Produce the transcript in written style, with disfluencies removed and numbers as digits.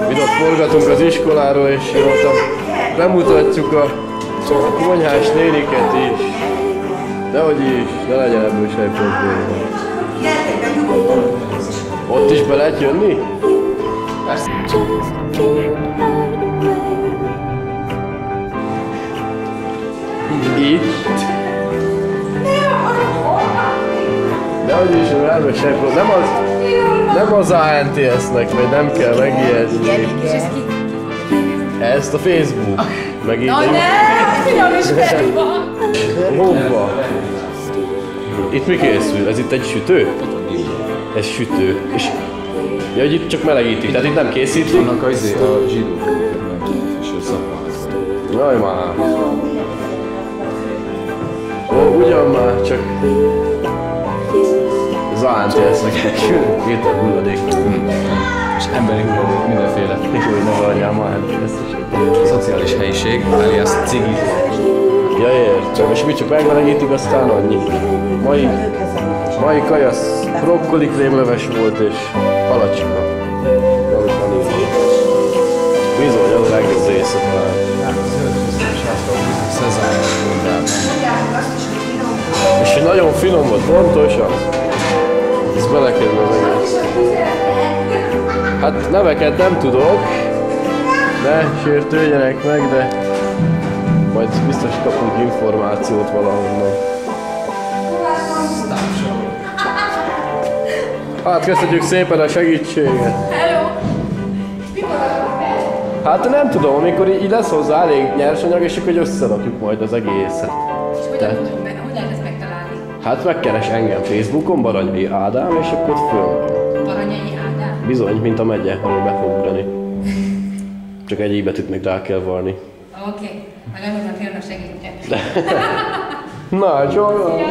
videót forgatunk az iskoláról, és bemutatjuk a konyhás néniket is. Dehogy is, ne legyen ebből se probléma. Ott is be lehet jönni? Persze. Itt. Dehogy is, ebből se probléma. Nem az ANTS-nek, vagy nem kell megijedni. Ezt a Facebook. Megint na ne! Fiam is fel van! Hova? Itt mi készül? Ez itt egy sütő? Ez sütő. És ja, hogy itt csak melegítik, tehát itt nem készítik? Annak a zsidók és a szapát. Jaj már! Ó, ugyan már, csak az ANTS-nek két a hulladék. És emberi hulladék, mindenféle. Hogy ne valljál már ezt is. Szociális helyiség, alias cigi. Ja, értem. És mi csak megmelegítjük, aztán annyi. Mai kajasz brokkoli krémleves volt és palacska. Bizony, az a legjobb része talán. És hogy nagyon finom volt, pontosan. Ez belekerül az egész. Hát neveket nem tudok, ne sértődjenek meg, de majd biztos kapunk információt valahonnan. Hát köszönjük szépen a segítséget! Hello! Hát nem tudom, amikor így lesz hozzá elég nyersanyag, és akkor összerakjuk majd az egészet. És hogy lehet ezt megtalálni? Hát megkeres engem Facebookon, Baranyai Ádám, és akkor föl. Baranyai Ádám? Bizony, mint a megye, ahol be fog ugrani. Csak egy betűt még rá kell varni. Oké, majd megmondom a fiamnak segítsen. Na, csókolom!